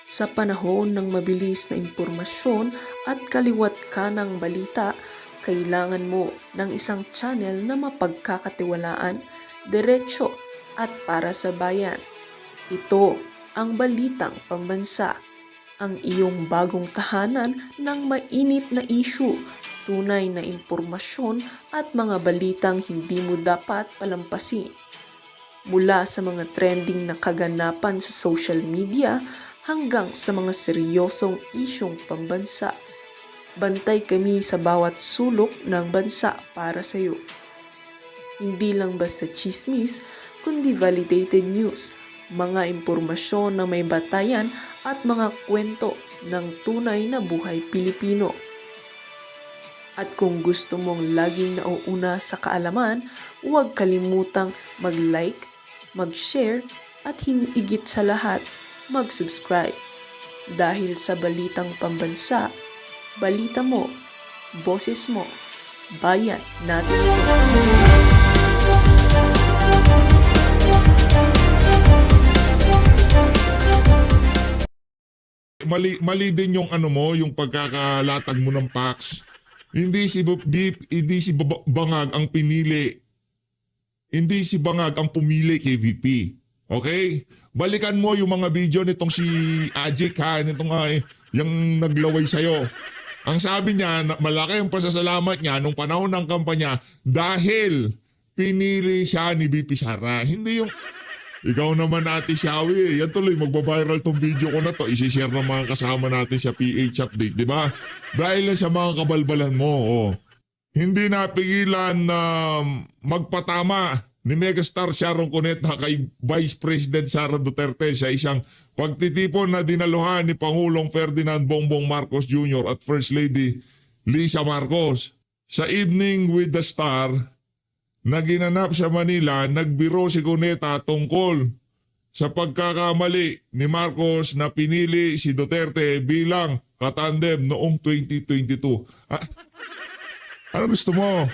Sa panahon ng mabilis na impormasyon at kaliwat kanang balita, kailangan mo ng isang channel na mapagkakatiwalaan, diretsyo at para sa bayan. Ito ang Balitang Pambansa, ang iyong bagong tahanan ng mainit na issue, tunay na impormasyon at mga balitang hindi mo dapat palampasin. Mula sa mga trending na kaganapan sa social media hanggang sa mga seryosong isyong pambansa. Bantay kami sa bawat sulok ng bansa para sa iyo. Hindi lang basta chismis, kundi validated news, mga impormasyon na may batayan at mga kwento ng tunay na buhay Pilipino. At kung gusto mong laging nauuna sa kaalaman, huwag kalimutang mag-like, mag-share at higit sa lahat, mag-subscribe. Dahil sa Balitang Pambansa, balita mo, boses mo, bayan natin ito. Mali din yung ano mo, yung pagkakalatag mo ng PAX. Hindi si Bangag ang pinili. Hindi si Bangag ang pumili kay VP. Okay? Balikan mo yung mga video nitong si Ajik ha, nitong yung naglaway sa'yo. Ang sabi niya, malaki ang pasasalamat niya nung panahon ng kampanya dahil pinili siya ni VP Sara. Hindi yung, ikaw naman Ate Shawi, yan tuloy, magbabiral tong video ko na to, isi-share ng mga kasama natin sa PH Update, di ba? Dahil sa mga kabalbalan mo, hindi napigilan na magpatama ni megastar Sharon Cuneta kay Vice President Sara Duterte sa isang pagtitipon na dinaluhan ni Pangulong Ferdinand Bongbong Marcos Jr. at First Lady Lisa Marcos. Sa Evening with the Star na ginanap sa Manila, nagbiro si Cuneta tungkol sa pagkakamali ni Marcos na pinili si Duterte bilang katandem noong 2022. Ano gusto mo?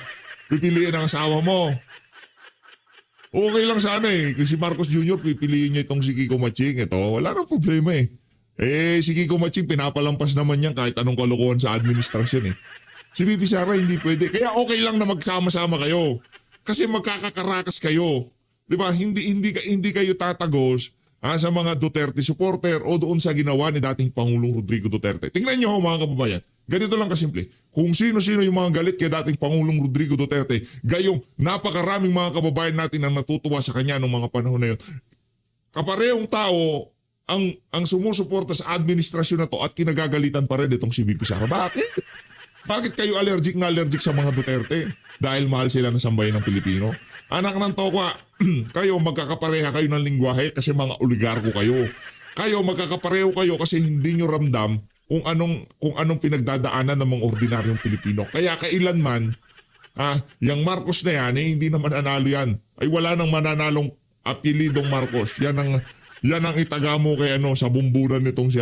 Pipiliin ang asawa mo? Okay lang sana Kung si Marcos Jr. pipiliin niya itong si Kiko Matching. Ito, wala nang problema si Kiko Matching pinapalampas naman niyan kahit anong kalokohan sa administrasyon Si VP Sara hindi pwede. Kaya okay lang na magsama-sama kayo. Kasi magkakakarakas kayo. 'Di ba? Hindi kayo tatagos sa mga Duterte supporter o doon sa ginawa ni dating Pangulong Rodrigo Duterte. Tingnan niyo mga kababayan. Ganito lang kasimple. Kung sino-sino yung mga galit kay dating Pangulong Rodrigo Duterte, gayong napakaraming mga kababayan natin ang natutuwa sa kanya noong mga panahon na yun. Kaparehong tao ang sumusuporta sa administrasyon na to at kinagagalitan pa rin itong si VP Sara. Bakit? Bakit kayo allergic sa mga Duterte? Dahil mahal sila ng sambayan ng Pilipino? Anak ng tokwa, kayo magkakapareha kayo ng lingwahe kasi mga oligarko kayo. Kayo magkakapareho kayo kasi hindi nyo ramdam kung anong pinagdadaanan ng mga ordinaryong Pilipino. Kaya kailanman, yung Marcos na yan, hindi naman nanalo yan. Ay wala nang mananalong apelidong Marcos. Yan ang itaga mo kay sa bumburan nitong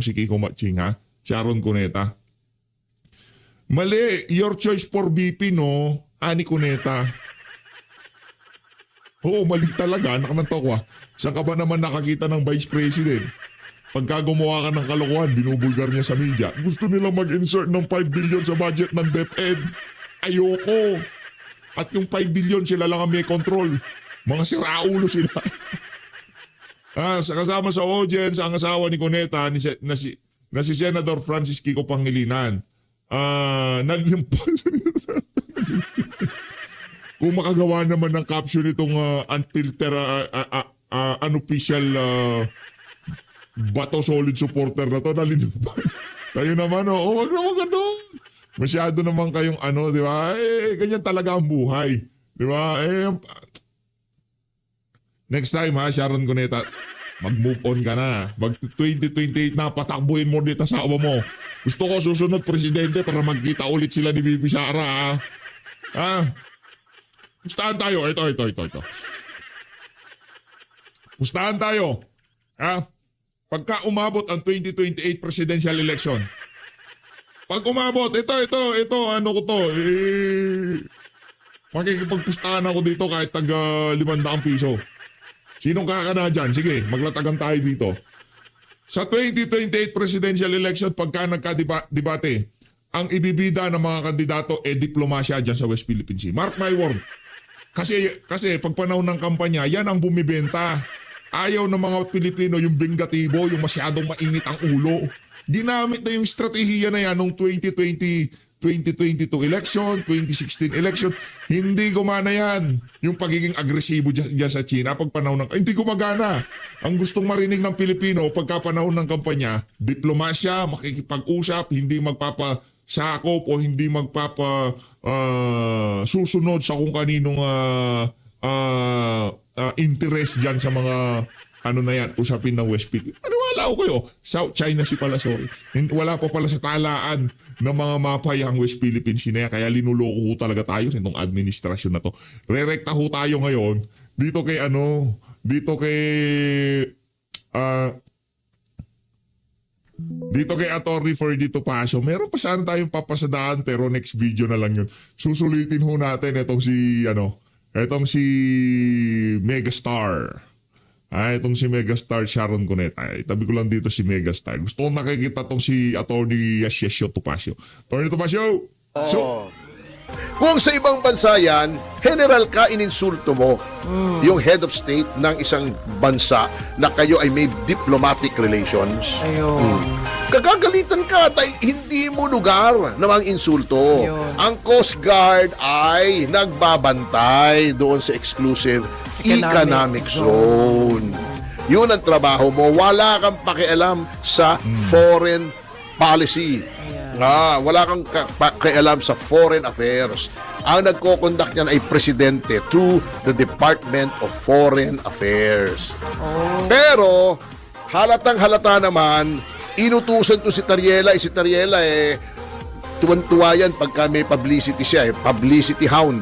si Kiko Matching Sharon Cuneta. Mali, your choice for VP Ani Cuneta. Oo, mali talaga, anak ng tokwa. Saan ka ba naman nakakita ng Vice President? Pagka gumawa ka ng kalokohan, binubulgar niya sa media. Gusto nila mag-insert ng 5 billion sa budget ng DepEd. Ayoko. At yung 5 billion sila lang ang may control. Mga siraulo sila. Kasama sa audience, ang asawa ni Cuneta, na si Senator Francis Kiko Pangilinan. Nalimpas. Kung makagawa naman ng caption itong unfiltered, unofficial bato solid supporter na to, nalimpas. Kayo naman, wag naman ganun. Masyado naman kayong di ba? Ganyan talaga ang buhay. Di ba? Next time Sharon Cuneta, mag-move on ka na. Mag-2028 na, patakbuhin mo dito sa awa mo. Gusto ko susunod presidente para magkita ulit sila ni Bibi Sara. Pustahan tayo. Ito. Pustahan tayo. Pagka umabot ang 2028 presidential election. Pag umabot, ito, makikipagpustahan ako dito kahit tag 500 piso. Sinong kakana dyan? Sige, maglatagan tayo dito. Sa 2028 presidential election, pagka nagka-debate, ang ibibida ng mga kandidato diplomasya dyan sa West Philippine Sea. Mark my word. Kasi pag panahon ng kampanya, yan ang bumibenta. Ayaw ng mga Pilipino yung bingatibo, yung masyadong mainit ang ulo. Ginamit na yung estratehiya na yan noong 2022 election, 2016 election. Hindi gumana yan. Yung pagiging agresibo dyan sa China pag panahon ng... Hindi gumagana. Ang gustong marinig ng Pilipino pagka panahon ng kampanya, diplomasya, makikipag-usap, hindi magpapasakop o hindi susunod sa kung kaninong interest dyan sa mga usapin ng West Philippines. Maniwala ko kayo, South China Sea pala, sorry. Wala pa pala sa talaan ng mga mapa yung West Philippines Sea na yan, kaya linuloko ho talaga tayo sa itong administrasyon na to. Rerekta ho tayo ngayon dito kay Attorney Ferdito Pasio. Meron pa sana tayong papasadaan pero next video na lang yun. Susulitin ho natin itong si Megastar. Itong si Megastar Sharon Cuneta. Itabi ko lang dito si Megastar. Gusto ko nakikita tong si Attorney Yasesio Topacio. Attorney Topacio! So, kung sa ibang bansa yan, general ka, ininsulto mo yung head of state ng isang bansa na kayo ay may diplomatic relations. Ayun. Kagagalitan ka dahil hindi mo lugar na mga insulto. Ayun. Ang Coast Guard ay nagbabantay doon sa exclusive economic zone. Yun ang trabaho mo. Wala kang pakialam sa foreign policy. Wala kang pakialam sa foreign affairs. Ang nagko-conduct niyan ay presidente through the Department of Foreign Affairs. Pero halatang halata naman, inutusan to si Tariela. Si Tariela tuwan-tuwa yan pagka may publicity siya. Publicity hound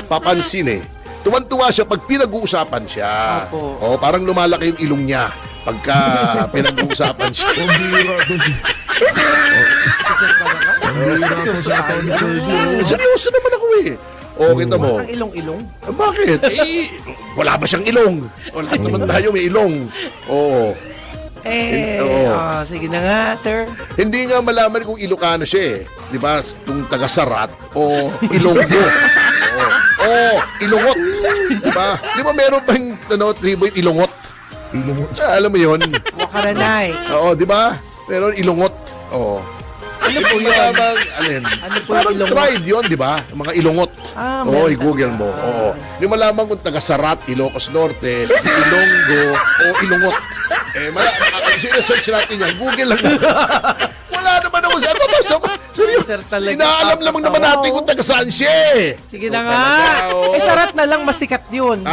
papansin Tuwan-tuwa siya pag pinag-uusapan siya. Opo. Parang lumalaki yung ilong niya pagka pinag-uusapan siya. ang bira to si... Ang bira to si Attorney Ferdito. Seryoso naman ako kita mo. Ang ilong-ilong. Bakit? Wala ba siyang ilong? Wala naman tayo may ilong. Oo. Sige na nga, sir. Hindi nga malaman kung Ilocano siya Di ba? Kung taga-Sarat o Ilonggo. Ilongot. Di ba? Di ba meron pa yung tribo yung Ilongot? Alam mo yun? Wakaranay. Di ba? Meron Ilongot. Ano po yun? Ano po Parang yung ilongot? tried yun, di ba? Mga Ilongot. Meron i-google mo. Di malaman kung taga-Sarat, Ilocos Norte, Ilonggo, o Ilongot. Sinesearch natin yan. Google lang. Wala naman ako sa seryoso. Sir, talaga. Inaalam lamang naman natin kung taga-saan siya Sige na nga. Sarat na lang masikat yun.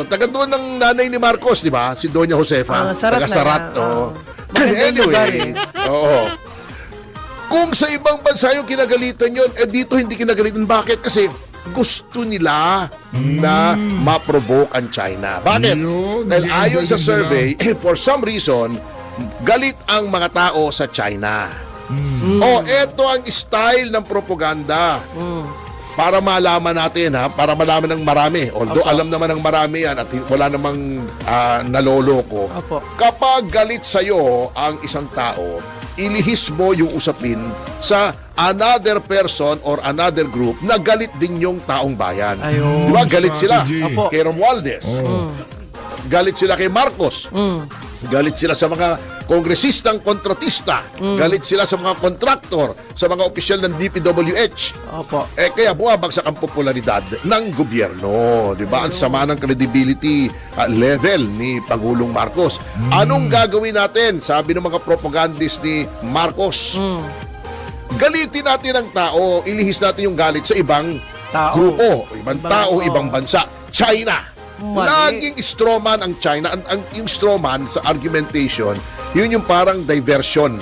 Taga doon ng nanay ni Marcos, di ba? Si Doña Josefa. Sarat Taga-Sarat. na. Magandang lugar Kung sa ibang bansa yung kinagalitan yun, dito hindi kinagalitan. Bakit? Kasi gusto nila na ma-provoke ang China. Bakit? Dahil ayon sa survey, for some reason, galit ang mga tao sa China. Eto ang style ng propaganda. Para malaman natin, para malaman ng marami. Although alam naman ng marami yan at wala namang naloloko. Opo. Kapag galit sa'yo ang isang tao, ilihis mo yung usapin sa another person or another group na galit din yung taong bayan. Ayun. Di ba? Galit sila Opo. kay Romualdez. Galit sila kay Marcos. Galit sila sa mga kongresistang kontratista. Galit sila sa mga kontraktor, sa mga opisyal ng DPWH. Opo. Kaya bumabagsak ang popularidad ng gobyerno. Di ba? Ang sama ng credibility level ni Pangulong Marcos. Anong gagawin natin? Sabi ng mga propagandist ni Marcos. Galitin natin ang tao, ilihis natin yung galit sa ibang grupo, ibang tao, ibang bansa. China. Laging strawman ang China. Yung strawman sa argumentation, yun yung parang diversion.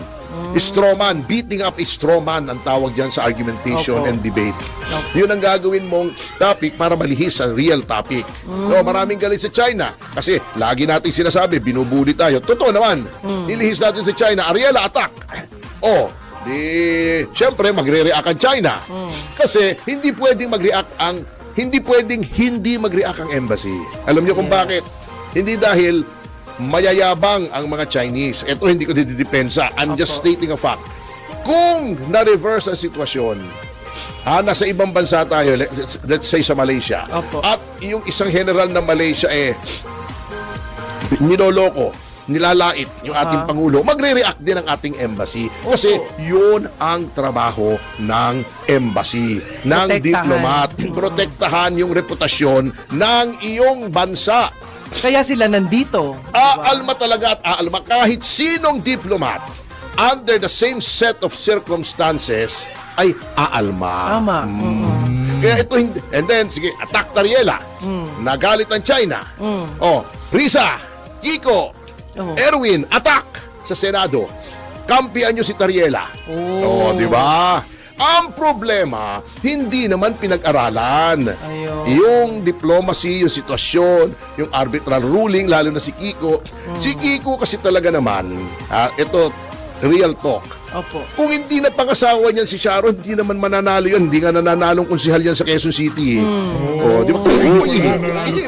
Strawman, beating up a strawman ang tawag dyan sa argumentation and debate. Yun ang gagawin mong topic para malihis ang real topic. Maraming galit sa China kasi lagi natin sinasabi, binubuli tayo. Totoo naman. Ilihis natin sa China, Ariela attack. Siyempre magre-react ang China. Kasi hindi pwedeng mag-react ang embassy. Alam niyo kung bakit? Hindi dahil mayayabang ang mga Chinese. Ito hindi ko didepensa. I'm just stating a fact. Kung na-reverse ang sitwasyon, nasa ibang bansa tayo, let's say sa Malaysia, Opo. at yung isang general ng Malaysia ninoloko, nilalait yung ating Pangulo, magre-react din ang ating embassy. Kasi yun ang trabaho ng embassy, ng Protektahan. diplomat. Protektahan yung reputasyon ng iyong bansa. Kaya sila nandito. Aalma talaga at aalma kahit sinong diplomat under the same set of circumstances ay aalma. Tama. Kaya ito hindi. And then, sige, attack Tariela. Nagalit ang China. Risa, Kiko, Erwin, attack sa Senado. Kampihan nyo si Tariela. Di ba? Ang problema, hindi naman pinag-aralan. Ayun. Yung diplomacy, yung sitwasyon, yung arbitral ruling, lalo na si Kiko. Si Kiko kasi talaga naman, ito, real talk. Opo. Kung hindi na pangasawa niyan si Sharon, hindi naman mananalo yun. Hindi nga nananalong konsehal yan sa Quezon City. Di ba?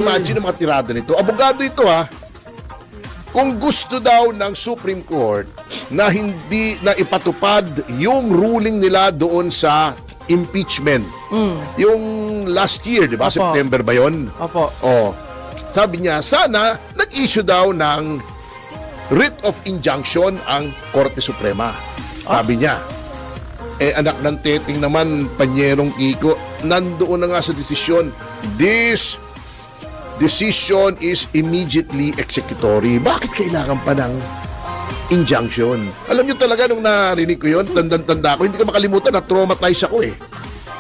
Imagine ang mga tirada nito. Abogado ito Kung gusto daw ng Supreme Court na hindi na ipatupad yung ruling nila doon sa impeachment. Yung last year, di ba? Opo. September ba yun? Opo. Sabi niya, sana nag-issue daw ng writ of injunction ang Korte Suprema. Sabi niya. Anak ng Teting naman, Panyerong Kiko, nandoon na nga sa desisyon. This decision is immediately executory. Bakit kailangan pa ng injunction? Alam niyo talaga nung narinig ko yun, tanda ko, hindi ko makalimutan, na-traumatize ako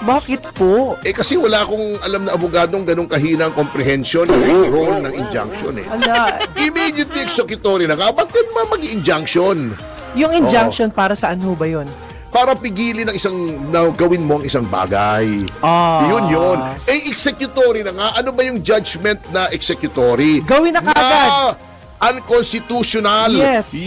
Bakit po? kasi wala akong alam na abogadong ganong kahina ang comprehension ng role ng injunction Ala, Immediately executory na nga, bakit mag-injunction? yung injunction para saan ho ba yun? Para pigilin ng isang, na gawin mo ang isang bagay. Yun. Executory na nga. Ano ba yung judgment na executory? Gawin na kaagad. Unconstitutional. Yes.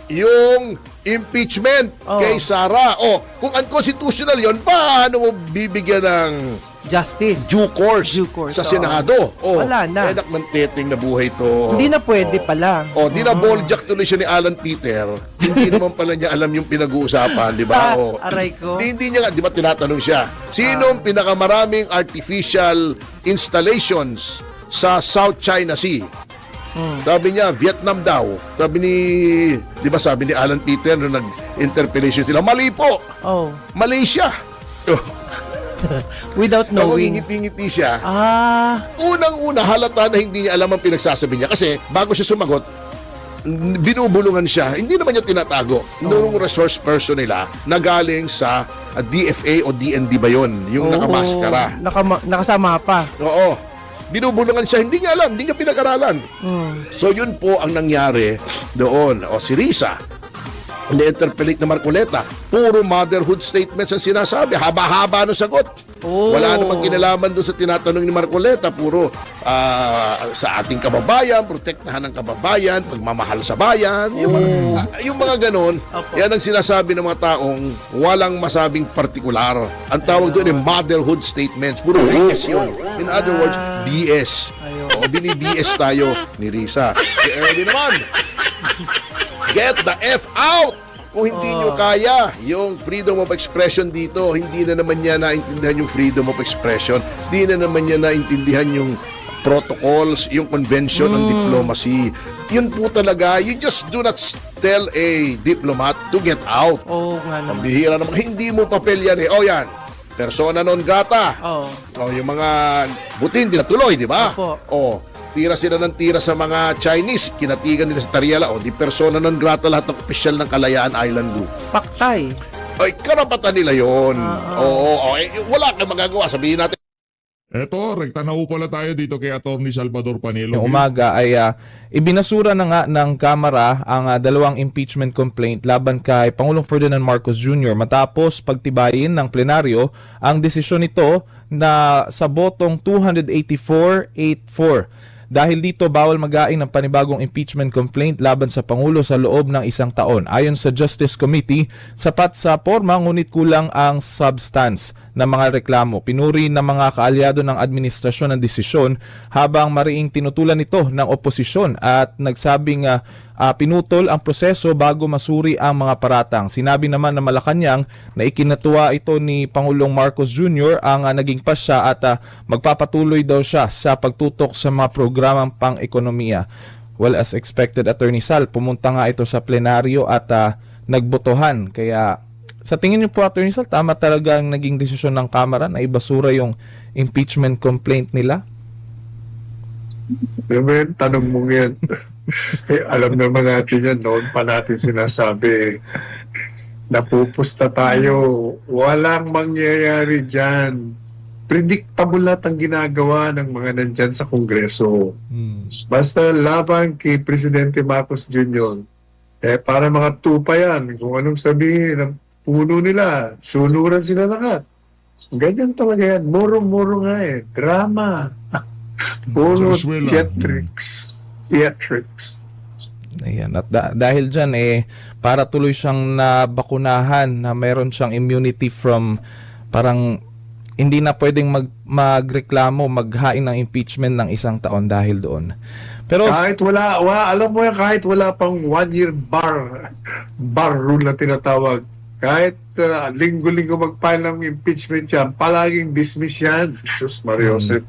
Yung impeachment kay Sara. Kung unconstitutional yon, paano mo bibigyan ng Justice. due course, Due course, sa oo. Senado? Wala na. Anak ng Teting na buhay to. Hindi na pwede pala. Di na balljack tuloy siya ni Alan Peter. Hindi naman pala niya alam yung pinag-uusapan, di ba? Aray ko. Hindi niya nga, di ba tinatanong siya, sinong pinakamaraming artificial installations sa South China Sea? Sabi niya, Vietnam daw. Sabi ni Alan Peter nung nag-interpellation sila, mali po. Malaysia. Without knowing. Ngiti-ngiti siya. Unang-una, halata na hindi niya alam ang pinagsasabi niya. Kasi bago siya sumagot, binubulungan siya. Hindi naman niya tinatago. Noong resource person nila na galing sa DFA o DND ba yun? Yung nakamaskara. Nakasama pa. Oo. Binubulungan siya. Hindi niya alam. Hindi niya pinag-aralan. So yun po ang nangyari doon. Si Risa, ni-interpellate na Marcoleta, puro motherhood statements ang sinasabi. Haba-haba ng sagot. Wala namang kinalaman doon sa tinatanong ni Marcoleta. Puro sa ating kababayan, protektahan ng kababayan, pagmamahal sa bayan. Yung mga ganon, yan ang sinasabi ng mga taong walang masabing partikular. Ang tawag doon ay motherhood statements. Puro BS yun. In other words, BS. Bini-BS tayo ni Risa. Si Erwin naman, get the F out! Kung hindi nyo kaya yung freedom of expression dito, hindi na naman niya naintindihan yung freedom of expression, hindi na naman niya naintindihan yung protocols, yung convention ng diplomacy. Yun po talaga, you just do not tell a diplomat to get out. Nga naman. Bihira naman, hindi mo papel yan yan. Persona non grata. Yung mga buti hindi natuloy, di ba? Tira sila ng tira sa mga Chinese, kinatigan nila sa Tariela, di persona non grata lahat ng opisyal ng Kalayaan Island Group. Paktay. Karapatan nila yon. Wala kang magagawa, sabihin natin. Eto, rekta na pala tayo dito kay Atty. Salvador Panelo. Ngayong umaga ay ibinasura na nga ng Kamara ang dalawang impeachment complaint laban kay Pangulong Ferdinand Marcos Jr. matapos pagtibayin ng plenaryo ang desisyon nito na sa botong 284-84 Dahil dito, bawal mag-ain ng panibagong impeachment complaint laban sa Pangulo sa loob ng 1 taon. Ayon sa Justice Committee, sapat sa forma ngunit kulang ang substance ng mga reklamo. Pinuri ng mga kaalyado ng administrasyon ang desisyon habang mariing tinutulan ito ng oposisyon at nagsabing pinutol ang proseso bago masuri ang mga paratang. Sinabi naman ng Malacanang na ikinatuwa ito ni Pangulong Marcos Jr. ang naging pasya at magpapatuloy daw siya sa pagtutok sa mga programang pang-ekonomiya. Well, as expected, Attorney Sal, pumunta nga ito sa plenaryo at nagbotohan. Kaya sa tingin niyo po, Attorney Sal, tama talaga ang naging desisyon ng Kamara na ibasura yung impeachment complaint nila? Naman, tanong mo yan. Alam naman natin yan, noon pa natin sinasabi, napupusta tayo, walang mangyayari dyan. Predictable lahat ang ginagawa ng mga nandyan sa Kongreso. Basta laban kay Presidente Marcos Jr., para mga tupa yan, kung anong sabihin ng puno nila, sunuran sila lahat. Ganyan talaga yan. Muro-muro nga drama. Puro theatrics. Ayan. At dahil dyan, para tuloy siyang nabakunahan na meron siyang immunity from parang hindi na pwedeng magreklamo, maghain ng impeachment ng 1 taon dahil doon. Pero Kahit alam mo yan, kahit wala pang 1-year bar rule na tinatawag, kahit linggo-linggo mag-file ng impeachment yan, palaging dismiss yan. Jesus Mariosep.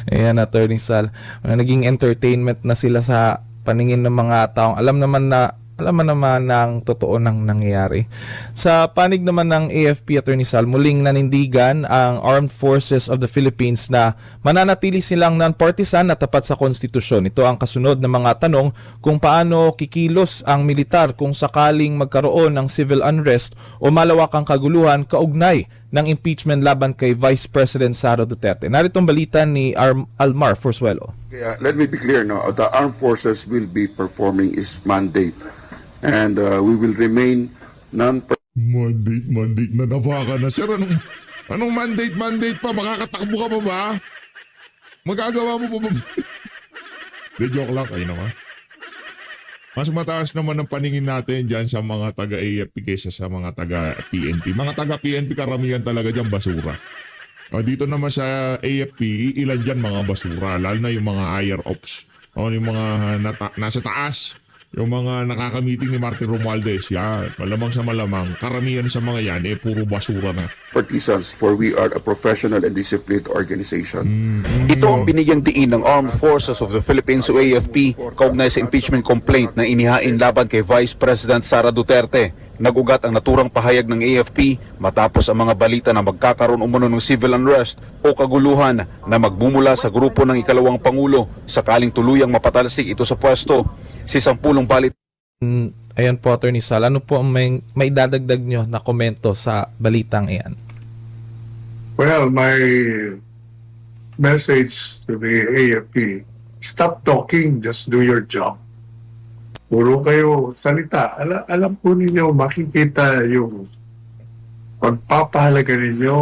ayan, Attorney Sal, naging entertainment na sila sa paningin ng mga taong alam naman ng totoo nang nangyayari. Sa panig naman ng AFP, Attorney Sal, muling nanindigan ang Armed Forces of the Philippines na mananatili silang non-partisan na tapat sa konstitusyon. Ito ang kasunod ng mga tanong kung paano kikilos ang militar kung sakaling magkaroon ng civil unrest o malawakang kaguluhan kaugnay ng impeachment laban kay Vice President Sara Duterte. Narito ang balita ni Almar Forzuelo. Let me be clear, no? The armed forces will be performing its mandate, and we will remain Mandate na nabaka na. Sir, anong mandate pa? Makakatakbo ka pa ba? Magagawa mo pa ba? De, joke lang. Ayun naman. Mas mataas naman ang paningin natin dyan sa mga taga-AFP kaysa sa mga taga-PNP. Mga taga-PNP karamihan talaga dyan basura. Dito naman sa AFP, ilan dyan mga basura. Lalo na yung mga higher ops. Yung mga nasa taas. Yung mga nakakamiting ni Martin Romualdez. Yan. Malamang sa malamang. Karamihan sa mga yan, puro basura na. partisans, for we are a professional and disciplined organization. Ito ang binigyang diin ng Armed Forces of the Philippines o AFP kaugnay sa impeachment complaint na inihain laban kay Vice President Sara Duterte. Nagugat ang naturang pahayag ng AFP matapos ang mga balita na magkakaroon umano ng civil unrest o kaguluhan na magbumula sa grupo ng ikalawang Pangulo sakaling tuluyang mapatalsik ito sa pwesto. Si Sampulong Balit. Ayan po, Attorney Sal. Ano po ang may dadagdag nyo na komento sa balitang iyan? Well, my message to the AFP, stop talking, just do your job. Puro kayo salita. Alam po ninyo, makikita yung pagpapahalaga ninyo,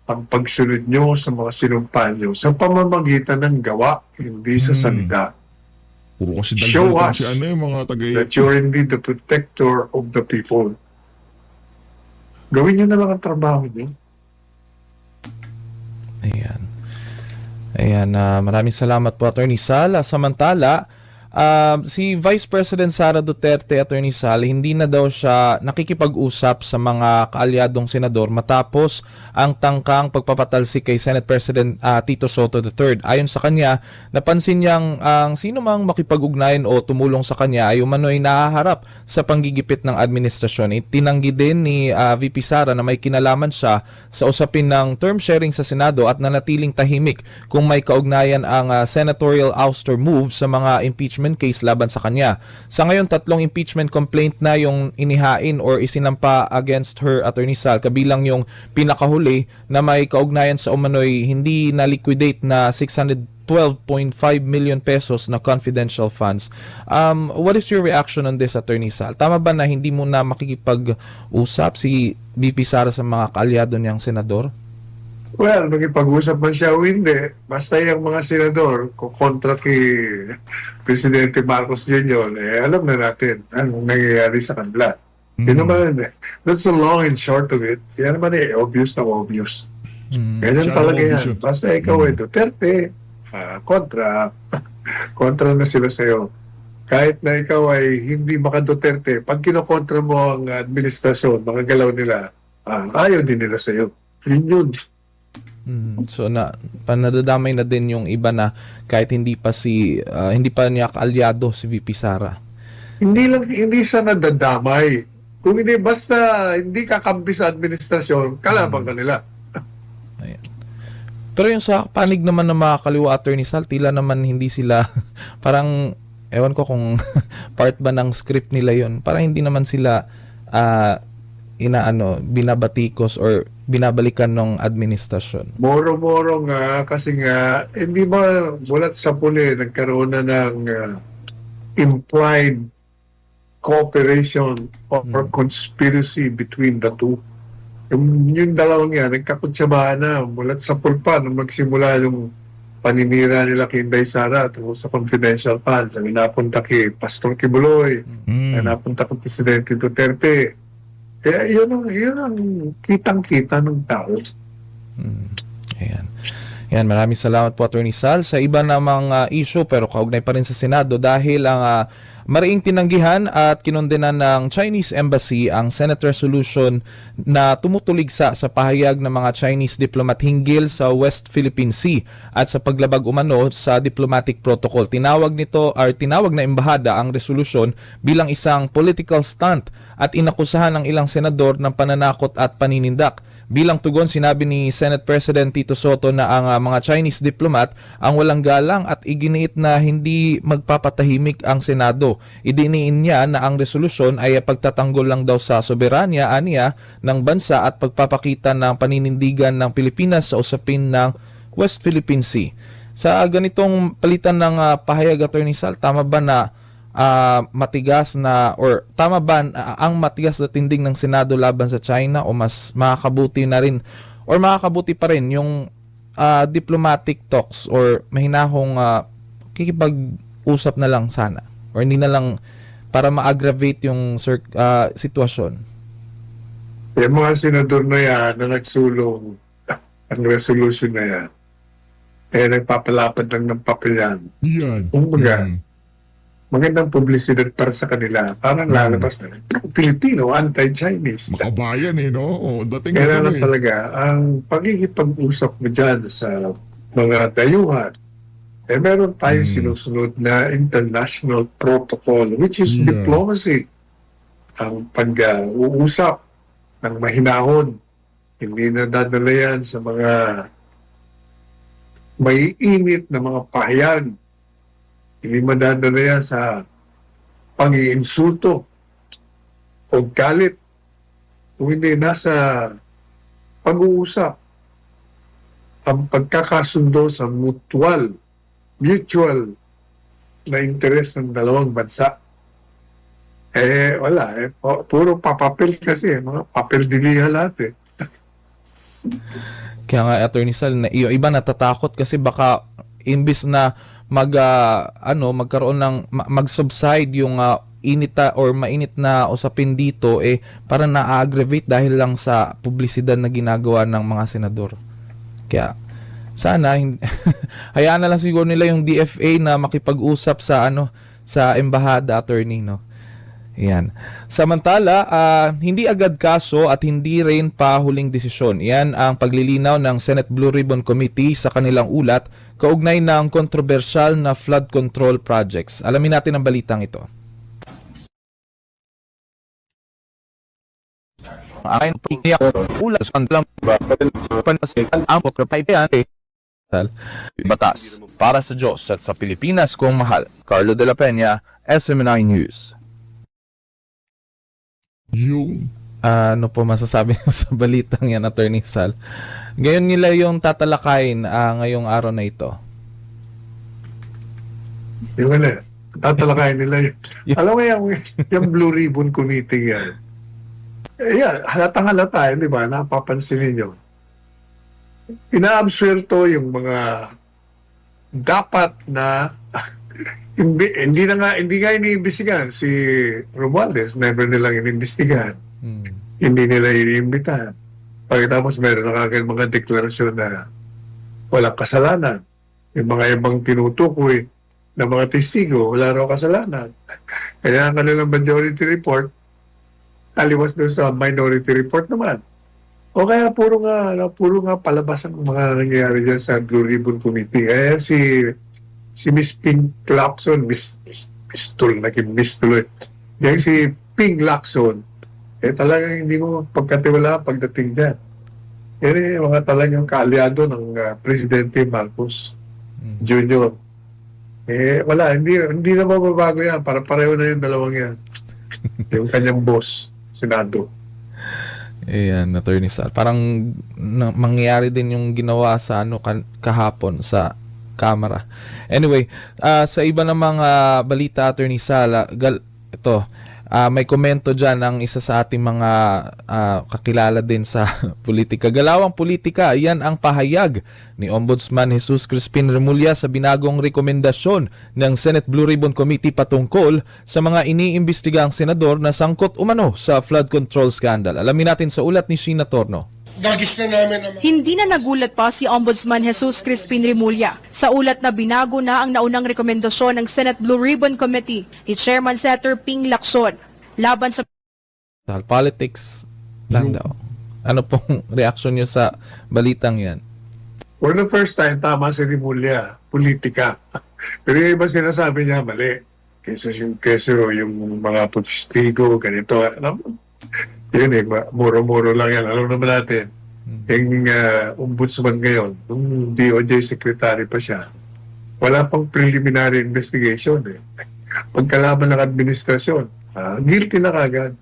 ang pagsunod nyo sa mga sinumpa nyo sa pamamagitan ng gawa, hindi sa salita. Puro kasi Show dagdag us si mga taga-AFP. that you're indeed the protector of the people. Gawin nyo na lang ang trabaho nyo. Ayan. Ayan, maraming salamat po, Attorney Sal. Samantala, si Vice President Sara Duterte, Attorney Sal, hindi na daw siya nakikipag-usap sa mga kaalyadong senador matapos ang tangkang pagpapatalsik kay Senate President Tito Soto III. Ayon sa kanya, napansin niyang ang sino mang makipag-ugnayan o tumulong sa kanya ay umano'y nahaharap sa panggigipit ng administrasyon. Itinanggi din ni VP Sara na may kinalaman siya sa usapin ng term sharing sa Senado at nanatiling tahimik kung may kaugnayan ang senatorial ouster move sa mga impeachment case laban sa kanya. Sa ngayon, 3 impeachment complaint na yung inihain or isinampa against her, Attorney Sal, kabilang yung pinakahuli na may kaugnayan sa umano'y hindi na-liquidate na 612.5 million pesos na confidential funds. What is your reaction on this, Attorney Sal? Tama ba na hindi mo na makikipag-usap si VP Sara sa mga kaalyado niyang senador? Well, magipag-usap man siya o hindi, basta yung mga senador, kontra kay Presidente Marcos Jr., alam na natin anong nangyayari sa kanila. Yun naman, that's the long and short of it. Yan naman obvious na obvious. Ganyan Siya talaga obvious yan. yun. Basta ikaw Duterte, kontra, kontra na sila sa'yo. Kahit na ikaw ay hindi maka-Duterte, pag kinokontra mo ang administrasyon, mga galaw nila, ayaw din nila sa'yo. Yun yun. So nadadamay na din yung iba na kahit hindi pa niya kaalyado si VP Sara. Hindi siya nadadamay. Kung hindi, basta hindi kakampi sa administrasyon, kalaban ka nila. Ayan. Pero yung sa panig naman ng mga kaliwa, Attorney Sal, tila naman hindi sila parang ewan ko kung part ba ng script nila yon. Parang hindi naman sila binabatikos or binabalikan ng administrasyon. Moro-moro nga, kasi nga, hindi ba mulat sa puli, nagkaroon na ng implied cooperation or conspiracy between the two. Yung dalawang yan, nagkakutsabahan na mulat sa pulpa nung magsimula yung paninira nila kay Inday Sara tungkol sa confidential funds. Ang napunta kay Pastor Kibuloy, ang napunta kay Presidente Duterte. Kaya yun ang kitang-kita ng tao. Ayan. Yan, maraming salamat po Attorney Sal. Sa iba namang issue pero kaugnay pa rin sa Senado dahil ang mariing tinanggihan at kinondenan ng Chinese Embassy ang Senate resolution na tumutuligsa sa pahayag ng mga Chinese diplomat hinggil sa West Philippine Sea at sa paglabag umano sa diplomatic protocol. Tinawag na embahada ang resolusyon bilang isang political stunt at inakusahan ng ilang senador ng pananakot at paninindak. Bilang tugon, sinabi ni Senate President Tito Soto na ang mga Chinese diplomat ang walang galang at iginiit na hindi magpapatahimik ang Senado. Idiniin niya na ang resolusyon ay pagtatanggol lang daw sa soberanya aniya ng bansa at pagpapakita ng paninindigan ng Pilipinas sa usapin ng West Philippine Sea. Sa ganitong palitan ng pahayag, Attorney Sal, tama ba na matigas na or tama ba ang matigas na tindig ng Senado laban sa China o mas makakabuti na rin or makakabuti pa rin yung diplomatic talks or mahinahong kikipag-usap na lang sana or hindi na lang para ma-aggravate yung sitwasyon? Yung mga senador na yan na nagsulong ang resolution na yan, nagpapalapad lang ng papel yan. Yan. Kumbaga, magandang publicidad para sa kanila. Parang lalabas na, Pilipino, anti-Chinese. Makabayan no? Dating Kailangan talaga, ang pagkikipag-usap mo dyan sa mga dayuhan, meron tayong sinusunod na international protocol, which is diplomacy. Ang pag-uusap ng mahinahon, hindi na dadala yan sa mga may init na mga pahayag. Hindi madadala yan sa pang-iinsulto o galit. Kung hindi nasa pag-uusap, ang pagkakasundo sa mutual na interes ng dalawang bansa. Wala. Puro papapel kasi. Mga papel diliha lahat Kaya nga, Attorney Sal, yung iba natatakot kasi baka imbis na magkaroon ng mag-subside yung mainit na usapin dito para na-aggravate dahil lang sa publisidad na ginagawa ng mga senador. Kaya sana hayaan na lang siguro nila yung DFA na makipag-usap sa embahada, attorney, no. Yan. Samantala, hindi agad kaso at hindi rin pa huling desisyon. Yan ang paglilinaw ng Senate Blue Ribbon Committee sa kanilang ulat kaugnay ng kontrobersyal na flood control projects. Alamin natin ang balitang ito. Ayon ulat sa ang batas para sa Diyos at sa Pilipinas kong mahal. Carlo de la Peña, SMNI News. Yung Ano po masasabi mo sa balitang yan, Attorney Sal? Ngayon nila yung tatalakayin ngayong araw na ito. Yung tatalakayin nila yun. Alam mo yung Blue Ribbon Committee yan. Halatang halata, di ba? Napapansin ninyo. inaabsuelto yung mga dapat na hindi nga iniimbestigahan si Romualdez, never nilang inimbestigahan. Hindi nila iniimbitahan. Pagkatapos meron na kagad mga deklarasyon na walang kasalanan. Yung mga ibang tinutukoy na mga testigo, wala raw kasalanan. Kaya ang kanilang majority report, taliwas doon sa minority report naman. O kaya puro nga palabas ang mga nangyayari dyan sa Blue Ribbon Committee. Kaya si Miss Pink Lacson, Miss tuloy. Yan si Pink Lacson, talagang hindi mo pagkatiwala pagdating dyan. Yan mga talagang kaalyado ng Presidente Marcos Jr. Wala, hindi na mababago yan. Para pareho na yung dalawang yan. Yung kanyang boss, Senado. Ayan, Attorney Sal. Parang mangyayari din yung ginawa sa kahapon sa Kamara. Anyway, sa iba ng mga balita, Attorney Sal, may komento dyan ng isa sa ating mga kakilala din sa politika. Galawang politika, yan ang pahayag ni Ombudsman Jesus Crispin Remulla sa binagong rekomendasyon ng Senate Blue Ribbon Committee patungkol sa mga iniimbestigang senador na sangkot umano sa flood control scandal. Alamin natin sa ulat ni Sheena Torno. Hindi na nagulat pa si Ombudsman Jesus Crispin Remulla sa ulat na binago na ang naunang rekomendasyon ng Senate Blue Ribbon Committee ni Chairman Senator Ping Lacson laban sa politics lang daw. Ano pong reaksyon niyo sa balitang yan? For the first time, tama si Remulla, politika. Pero yung iba sinasabi niya, mali. Keso yung mga testigo, ganito. Yun muro-muro lang yan. Alam naman natin, yung ombudsman ngayon, nung DOJ secretary pa siya, wala pang preliminary investigation. Pagkalaban ng administrasyon, guilty na kagad.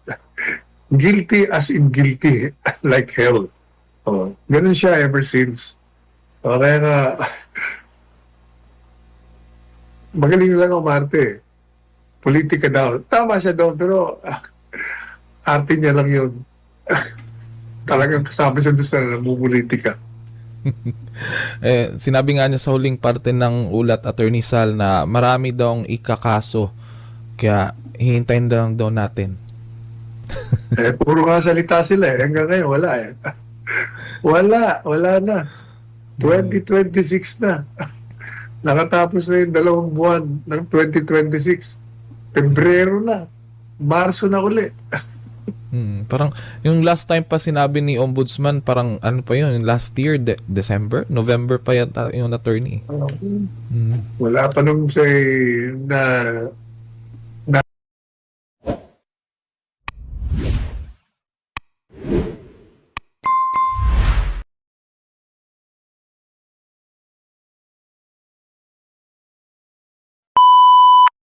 Guilty as in guilty, like hell. Ganun siya ever since. Kaya nga, magaling lang ang umarte. Politika daw. Tama siya daw, pero arte niya lang yun. Talagang kasama siya doon sa namumulitika. Sinabi nga niya sa huling parte ng ulat, Attorney Sal, na marami daw ikakaso. Kaya hihintayin daw natin. Puro nga salita sila hanggang ngayon wala wala na. 2026 na. Nakatapos na yung 2 buwan ng 2026. Pebrero na. Marso na uli. Parang yung last time pa sinabi ni Ombudsman, parang ano pa yun, last year, December? November pa yata yung attorney. Wala pa nung say na